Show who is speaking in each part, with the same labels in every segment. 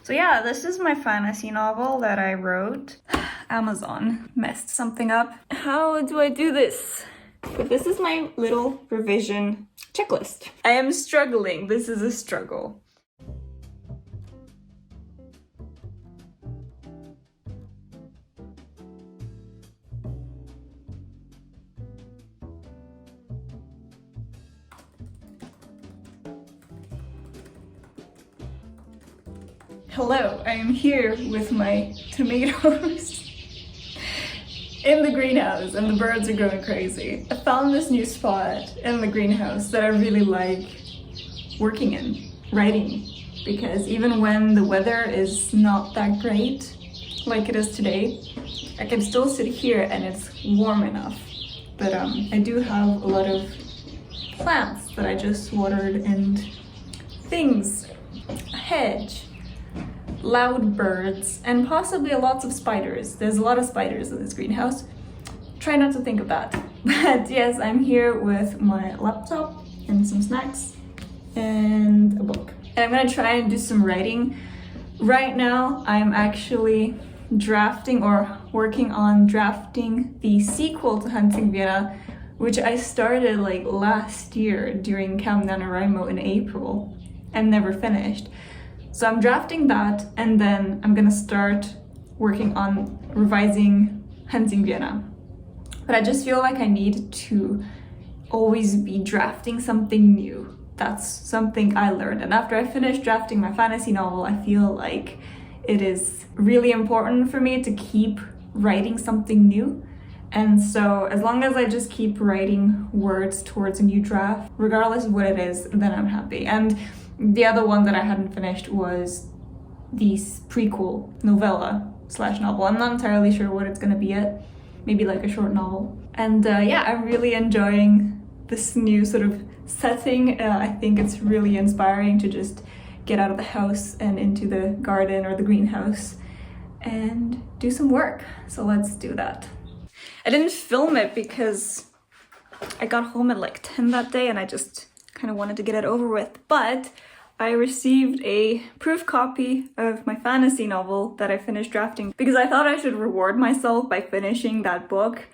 Speaker 1: So yeah, this is my fantasy novel that I wrote. Amazon messed something up. How do I do this? But this is my little revision checklist. I am struggling. This is a struggle. Hello, I am here with my tomatoes in the greenhouse and the birds are going crazy. I found this new spot in the greenhouse that I really like working in, writing, because even when the weather is not that great, like it is today, I can still sit here and it's warm enough. But I do have a lot of plants that I just watered and things, a hedge, loud birds, and possibly lots of spiders. There's a lot of spiders in this greenhouse. Try not to think of that. But yes, I'm here with my laptop and some snacks and a book. And I'm gonna try and do some writing. Right now, I'm actually drafting or working on drafting the sequel to Hunting Vienna, which I started like last year during Camp NaNoWriMo in April and never finished. So I'm drafting that and then I'm gonna start working on revising Hunting Vienna. But I just feel like I need to always be drafting something new. That's something I learned. And after I finish drafting my fantasy novel, I feel like it is really important for me to keep writing something new. And so as long as I just keep writing words towards a new draft, regardless of what it is, then I'm happy. And the other one that I hadn't finished was the prequel novella / novel. I'm not entirely sure what it's gonna be yet. Maybe like a short novel. And yeah, I'm really enjoying this new sort of setting. I think it's really inspiring to just get out of the house and into the garden or the greenhouse and do some work. So let's do that. I didn't film it because I got home at like 10 that day and I just kind of wanted to get it over with, but I received a proof copy of my fantasy novel that I finished drafting because I thought I should reward myself by finishing that book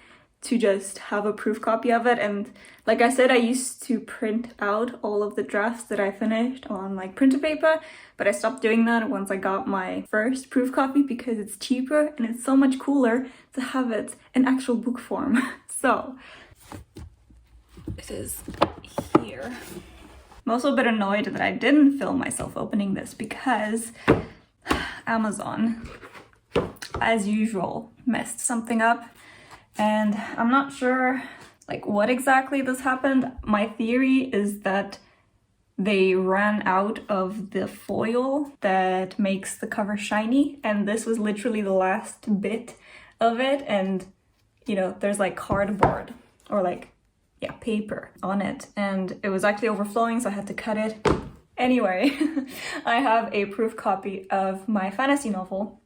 Speaker 1: to just have a proof copy of it. And like I said, I used to print out all of the drafts that I finished on like printer paper, but I stopped doing that once I got my first proof copy because it's cheaper and it's so much cooler to have it in actual book form. So it is here. I'm also a bit annoyed that I didn't film myself opening this because Amazon, as usual, messed something up. And I'm not sure like what exactly this happened. My theory is that they ran out of the foil that makes the cover shiny, and this was literally the last bit of it. And you know, there's like cardboard or like paper on it, and it was actually overflowing, so I had to cut it. Anyway, I have a proof copy of my fantasy novel,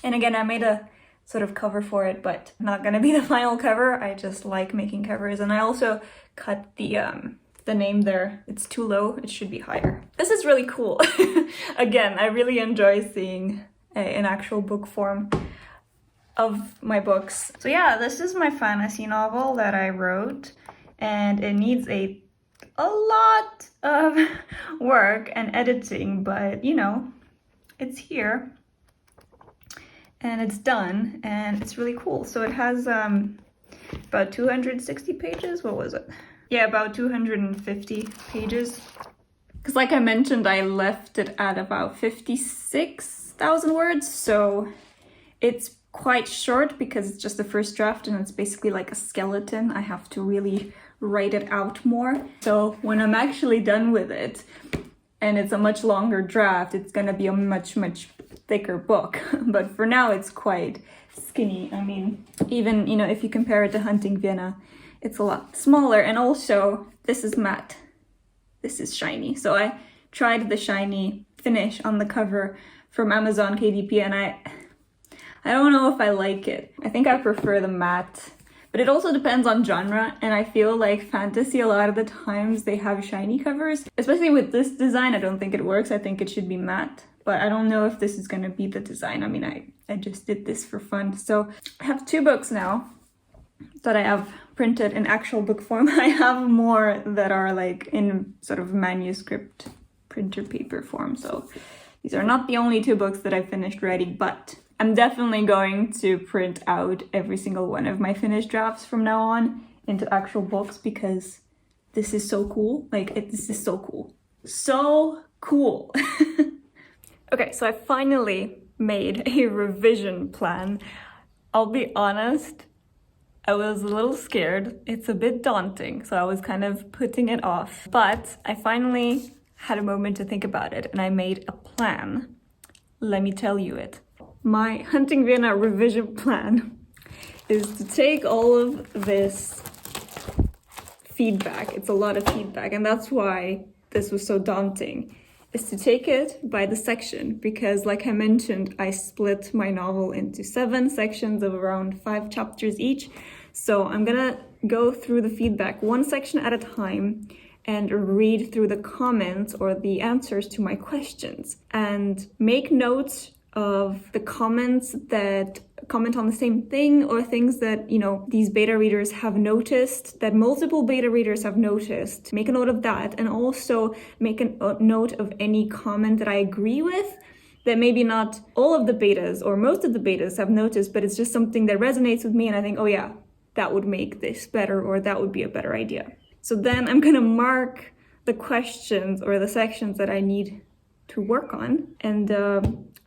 Speaker 1: and again, I made a sort of cover for it, but not gonna be the final cover. I just like making covers, and I also cut the name there. It's too low, it should be higher. This is really cool. Again, I really enjoy seeing an actual book form of my books. So yeah, this is my fantasy novel that I wrote, and it needs a lot of work and editing, but you know, it's here and it's done and it's really cool. So it has about 260 pages. What was it? Yeah, about 250 pages. Because like I mentioned, I left it at about 56,000 words, so it's quite short because it's just the first draft and it's basically like a skeleton. I have to really write it out more. So when I'm actually done with it and it's a much longer draft, it's gonna be a much thicker book. But for now it's quite skinny. I mean, even, you know, if you compare it to Hunting Vienna, it's a lot smaller. And also this is matte, this is shiny. So I tried the shiny finish on the cover from Amazon KDP and I don't know if I like it. I think I prefer the matte. But it also depends on genre, and I feel like fantasy, a lot of the times they have shiny covers. Especially with this design, I don't think it works. I think it should be matte. but I don't know if this is gonna be the design. I mean, I just did this for fun. So I have 2 books now that I have printed in actual book form. I have more that are like in sort of manuscript printer paper form. So these are not the only 2 books that I finished writing, but I'm definitely going to print out every single one of my finished drafts from now on into actual books, because this is so cool. Like, this is so cool. So cool. Okay, so I finally made a revision plan. I'll be honest, I was a little scared. It's a bit daunting, so I was kind of putting it off. But I finally had a moment to think about it, and I made a plan. Let me tell you it. My Hunting Vienna revision plan is to take all of this feedback. It's a lot of feedback, and that's why this was so daunting, is to take it by the section, because like I mentioned, I split my novel into 7 sections of around 5 chapters each. So I'm gonna go through the feedback 1 section at a time and read through the comments or the answers to my questions and make notes of the comments that comment on the same thing, or things that, you know, these beta readers have noticed, that multiple beta readers have noticed. Make a note of that, and also make a note of any comment that I agree with that maybe not all of the betas or most of the betas have noticed, but it's just something that resonates with me and I think, oh yeah, that would make this better, or that would be a better idea. So then I'm gonna mark the questions or the sections that I need to work on, and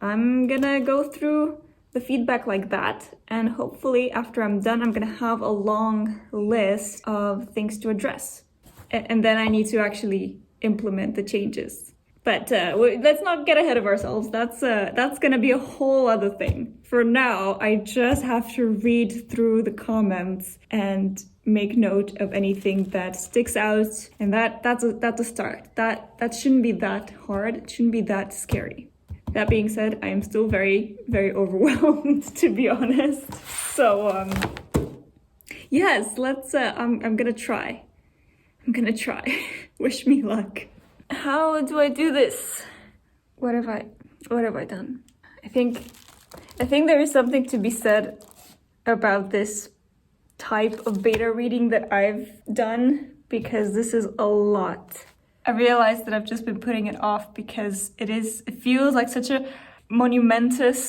Speaker 1: I'm gonna go through the feedback like that, and hopefully after I'm done, I'm gonna have a long list of things to address. And then I need to actually implement the changes. But let's not get ahead of ourselves. That's gonna be a whole other thing. For now, I just have to read through the comments and make note of anything that sticks out, and that's a start. That shouldn't be that hard. It shouldn't be that scary. That being said, I am still very, very overwhelmed, to be honest. So yes, let's. I'm gonna try. I'm gonna try. Wish me luck. How do I do this? What have I done? I think there is something to be said about this type of beta reading that I've done, because this is a lot. I realized that I've just been putting it off because it feels like such a monumental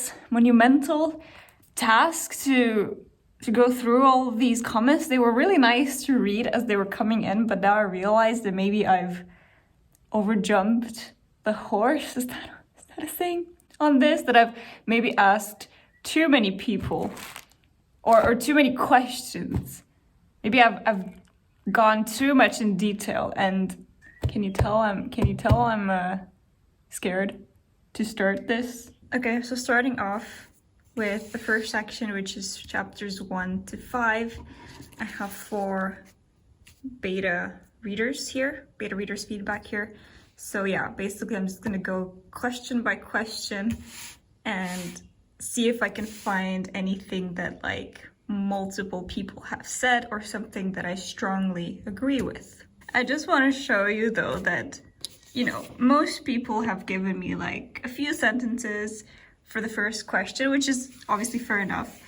Speaker 1: task to go through all of these comments. They were really nice to read as they were coming in, but now I realized that maybe I've overjumped the horse. Is that a thing? On this, that I've maybe asked too many people or too many questions. Maybe I've gone too much in detail, and can you tell I'm scared to start this? Okay, so starting off with the first section, which is chapters 1 to 5, I have 4 beta readers feedback here. So yeah, basically I'm just gonna go question by question and see if I can find anything that like multiple people have said or something that I strongly agree with. I just want to show you though that, you know, most people have given me like a few sentences for the first question, which is obviously fair enough.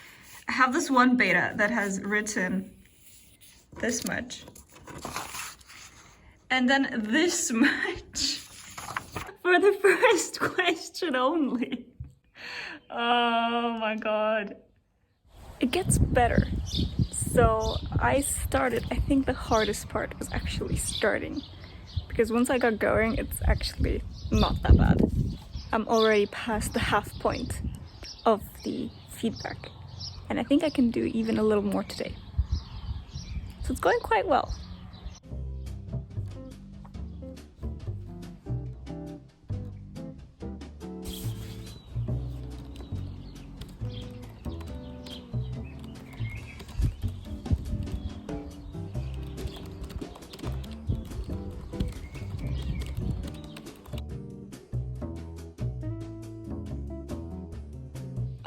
Speaker 1: I have this one beta that has written this much and then this much for the first question only. Oh my god. It gets better. So I think the hardest part was actually starting, because once I got going, it's actually not that bad. I'm already past the half point of the feedback, and I think I can do even a little more today. So it's going quite well.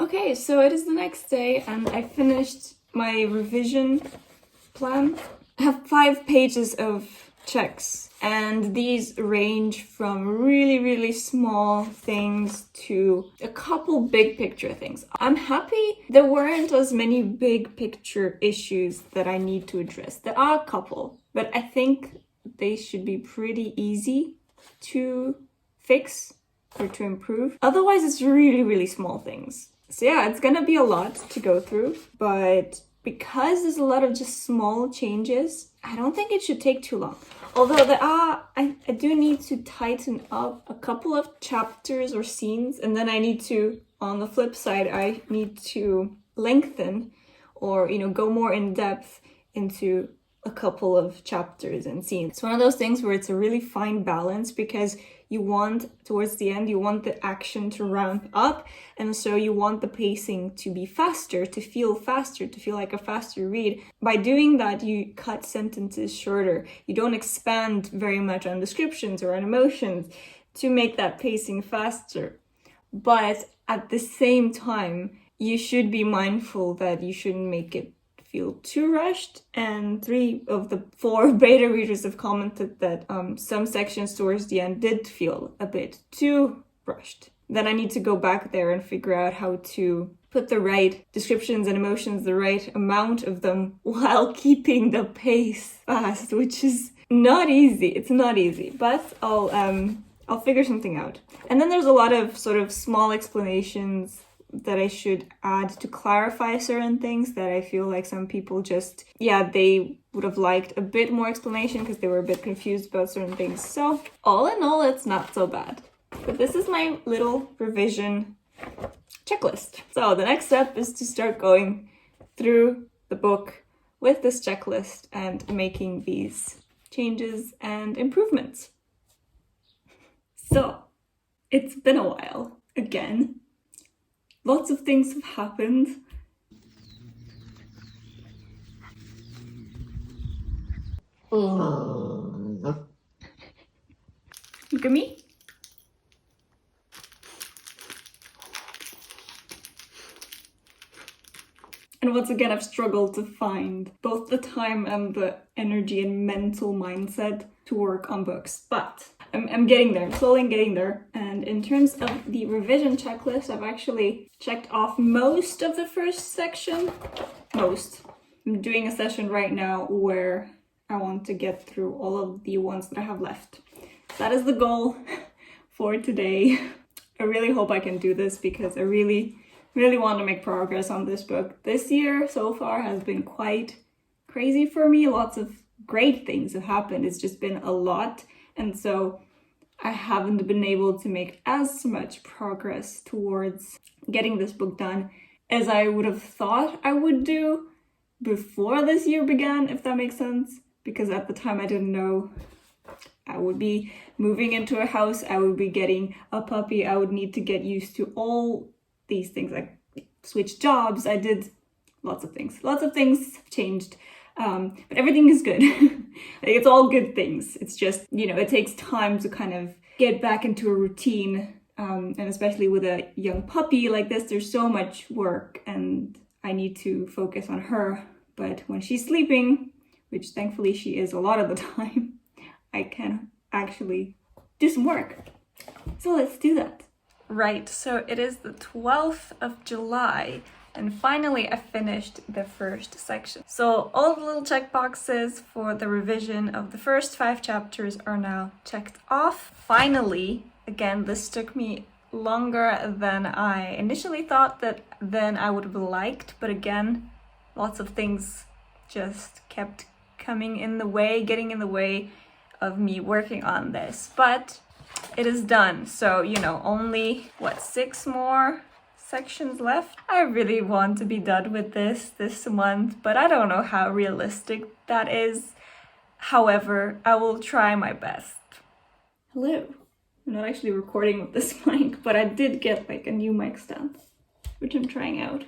Speaker 1: Okay, so it is the next day and I finished my revision plan. I have 5 pages of checks, and these range from really small things to a couple big picture things. I'm happy there weren't as many big picture issues that I need to address. There are a couple, but I think they should be pretty easy to fix or to improve. Otherwise, it's really small things. So yeah, it's gonna be a lot to go through, but because there's a lot of just small changes, I don't think it should take too long. Although I do need to tighten up a couple of chapters or scenes, and then I need to, on the flip side, I need to lengthen or, go more in depth into a couple of chapters and scenes. It's one of those things where it's a really fine balance, because you want, towards the end, you want the action to ramp up, and so you want the pacing to be faster, to feel like a faster read. By doing that, you cut sentences shorter. You don't expand very much on descriptions or on emotions to make that pacing faster. But at the same time, you should be mindful that you shouldn't make it feel too rushed, and 3 of the 4 beta readers have commented that some sections towards the end did feel a bit too rushed. Then I need to go back there and figure out how to put the right descriptions and emotions, the right amount of them, while keeping the pace fast, which is not easy. It's not easy, but I'll figure something out. And then there's a lot of sort of small explanations that I should add to clarify certain things that I feel like some people just, they would have liked a bit more explanation because they were a bit confused about certain things. So all in all, it's not so bad. But this is my little revision checklist. So the next step is to start going through the book with this checklist and making these changes and improvements. So it's been a while again. Lots of things have happened. Look at me. And once again, I've struggled to find both the time and the energy and mental mindset to work on books. But I'm getting there, slowly getting there. And in terms of the revision checklist, I've actually checked off most of the first section. Most. I'm doing a session right now where I want to get through all of the ones that I have left. That is the goal for today. I really hope I can do this because I really want to make progress on this book. This year so far has been quite crazy for me. Lots of great things have happened. It's just been a lot. And so I haven't been able to make as much progress towards getting this book done as I would have thought I would do before this year began, if that makes sense. Because at the time I didn't know I would be moving into a house, I would be getting a puppy, I would need to get used to all these things, like switch jobs. I did lots of things. Lots of things changed. But everything is good. Like, it's all good things. It's just, it takes time to kind of get back into a routine. And especially with a young puppy like this, there's so much work and I need to focus on her. But when she's sleeping, which thankfully she is a lot of the time, I can actually do some work. So let's do that. Right, so it is the 12th of July. And finally, I finished the first section. So all the little checkboxes for the revision of the first 5 chapters are now checked off. Finally, again, this took me longer than I initially thought than I would have liked. But again, lots of things just kept coming in the way, getting in the way of me working on this. But it is done. So, only, 6 more sections left. I really want to be done with this month, but I don't know how realistic that is. However, I will try my best. Hello. I'm not actually recording with this mic, but I did get a new mic stand, which I'm trying out.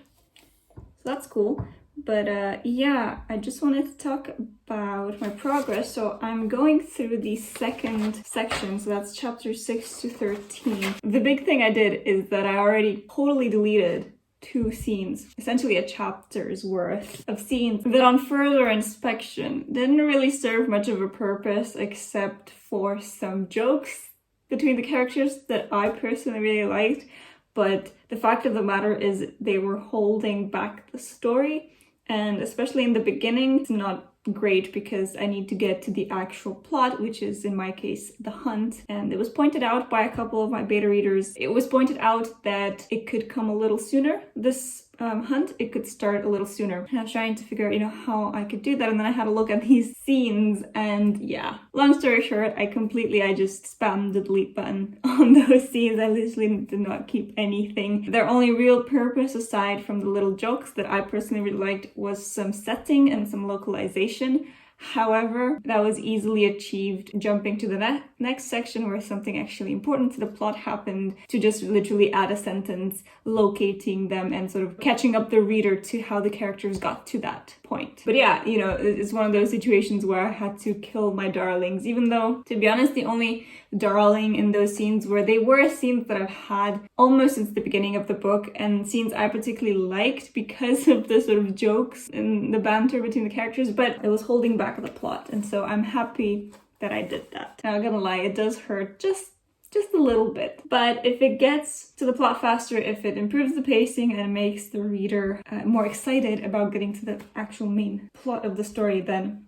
Speaker 1: So that's cool. But I just wanted to talk about my progress. So I'm going through the second section, so that's chapter 6 to 13. The big thing I did is that I already totally deleted 2 scenes, essentially a chapter's worth of scenes that on further inspection didn't really serve much of a purpose except for some jokes between the characters that I personally really liked. But the fact of the matter is they were holding back the story, and especially in the beginning, it's not great because I need to get to the actual plot, which is in my case the hunt. And it was pointed out by a couple of my beta readers. It was pointed out that it could come a little sooner, this hunt. It could start a little sooner, and I was trying to figure out, how I could do that. And then I had a look at these scenes, and yeah, long story short, I just spammed the delete button on those scenes. I literally did not keep anything. Their only real purpose, aside from the little jokes that I personally really liked, was some setting and some localization. However, that was easily achieved jumping to the next section where something actually important to the plot happened, to just literally add a sentence locating them and sort of catching up the reader to how the characters got to that point. But yeah, it's one of those situations where I had to kill my darlings, even though, to be honest, the only darling in those scenes were scenes that I've had almost since the beginning of the book, and scenes I particularly liked because of the sort of jokes and the banter between the characters, but it was holding back the plot, and so I'm happy that I did that. Now, I'm gonna lie, it does hurt just a little bit, but if it gets to the plot faster, if it improves the pacing and makes the reader more excited about getting to the actual main plot of the story, then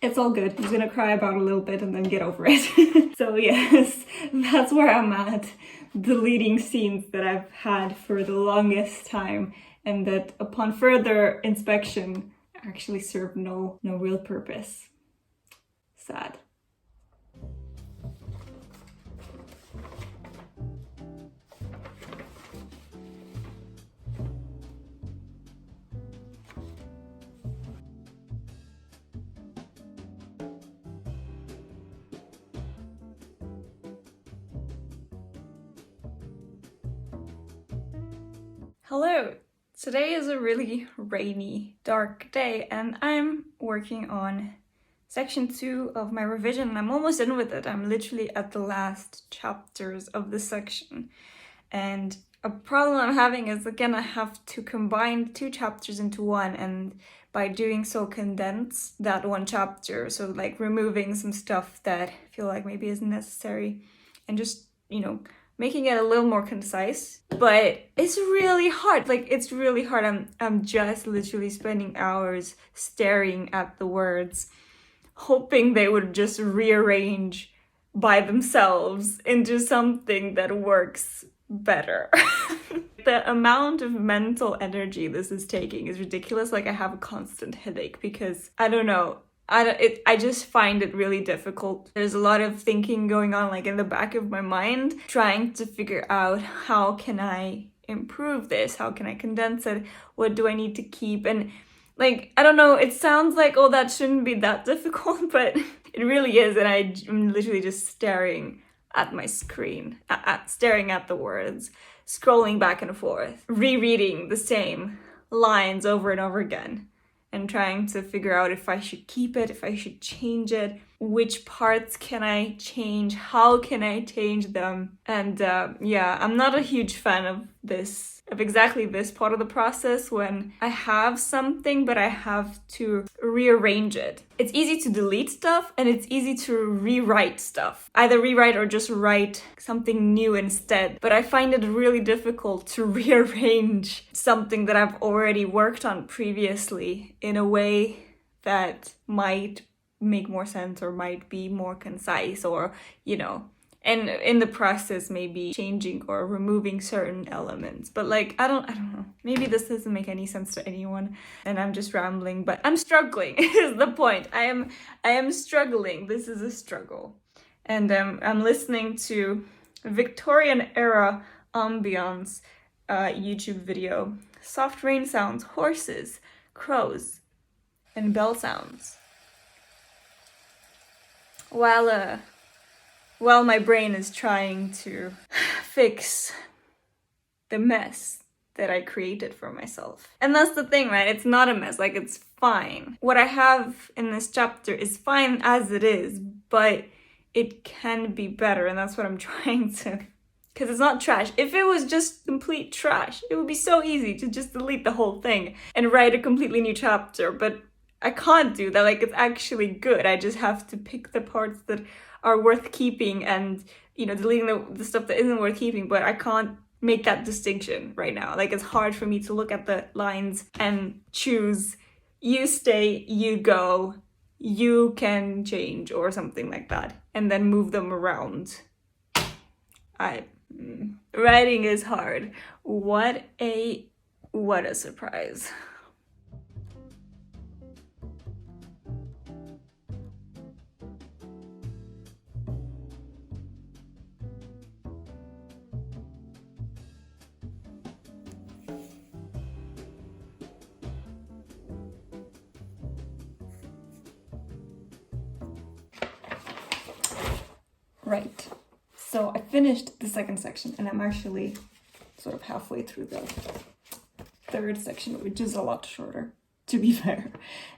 Speaker 1: it's all good. I'm just gonna cry about it a little bit and then get over it. So yes, that's where I'm at. Deleting scenes that I've had for the longest time, and that upon further inspection actually serve no real purpose. Sad. Hello! Today is a really rainy, dark day, and I'm working on section 2 of my revision, and I'm almost done with it. I'm literally at the last chapters of this section. And a problem I'm having is, again, I have to combine 2 chapters into one, and by doing so condense that one chapter, so like removing some stuff that I feel like maybe isn't necessary, and just, making it a little more concise. But it's really hard. It's really hard. I'm just literally spending hours staring at the words, hoping they would just rearrange by themselves into something that works better. The amount of mental energy this is taking is ridiculous. I have a constant headache because, I don't know, I just find it really difficult. There's a lot of thinking going on in the back of my mind, trying to figure out how can I improve this? How can I condense it? What do I need to keep? And I don't know, it sounds like, oh, that shouldn't be that difficult, but it really is. And I'm literally just staring at my screen, staring at the words, scrolling back and forth, rereading the same lines over and over again, and trying to figure out if I should keep it, if I should change it, which parts can I change, how can I change them. And yeah, I'm not a huge fan of exactly this part of the process, when I have something but I have to rearrange it. It's easy to delete stuff, and it's easy to rewrite stuff. Either rewrite or just write something new instead. But I find it really difficult to rearrange something that I've already worked on previously in a way that might make more sense or might be more concise, or, and in the process maybe changing or removing certain elements. But I don't know, maybe this doesn't make any sense to anyone and I'm just rambling, but I'm struggling is the point. I am struggling. This is a struggle. And I'm listening to Victorian era ambience YouTube video, soft rain sounds, horses, crows, and bell sounds, while my brain is trying to fix the mess that I created for myself. And that's the thing, right? It's not a mess, it's fine. What I have in this chapter is fine as it is, but it can be better, and that's what I'm trying to because it's not trash. If it was just complete trash, it would be so easy to just delete the whole thing and write a completely new chapter, but I can't do that. Like, it's actually good. I just have to pick the parts that are worth keeping and, you know, deleting the stuff that isn't worth keeping, but I can't make that distinction right now. Like, it's hard for me to look at the lines and choose, you stay, you go, you can change, or something like that, and then move them around. Writing is hard. What a surprise. Right, so I finished the second section and I'm actually sort of halfway through the third section, which is a lot shorter, to be fair.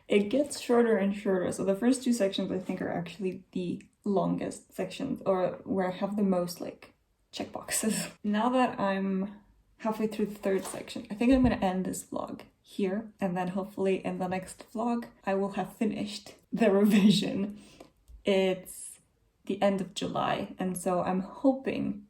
Speaker 1: It gets shorter and shorter, so the first two sections I think are actually the longest sections, or where I have the most like checkboxes. Now that I'm halfway through the third section, I think I'm gonna end this vlog here, and then hopefully in the next vlog I will have finished the revision. It's the end of July, and so I'm hoping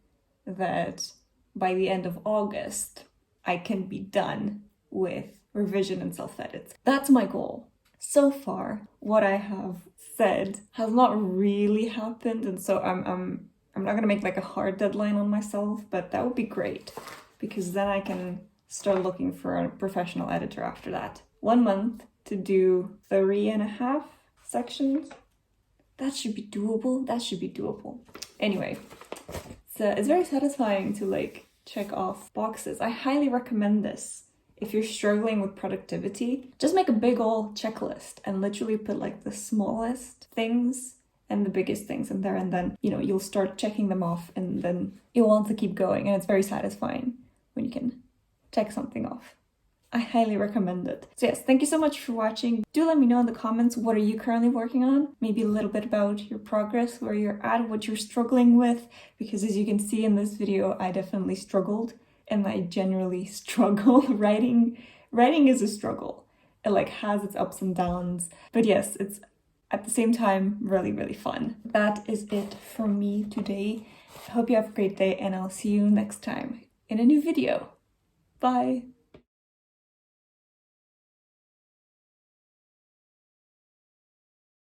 Speaker 1: that by the end of August I can be done with revision and self-edits. That's my goal. So far, what I have said has not really happened, and so I'm not gonna make like a hard deadline on myself, but that would be great, because then I can start looking for a professional editor after that. 1 month to do 3.5 sections. That should be doable. That should be doable. Anyway, so it's very satisfying to like check off boxes. I highly recommend this. If you're struggling with productivity, just make a big old checklist and literally put like the smallest things and the biggest things in there, and then, you know, you'll start checking them off, and then you'll want to keep going, and it's very satisfying when you can check something off. I highly recommend it. So yes, thank you so much for watching. Do let me know in the comments, what are you currently working on? Maybe a little bit about your progress, where you're at, what you're struggling with, because as you can see in this video, I definitely struggled, and I generally struggle. Writing is a struggle. It like has its ups and downs, but yes, it's at the same time really, really fun. That is it from me today. I hope you have a great day, and I'll see you next time in a new video. Bye!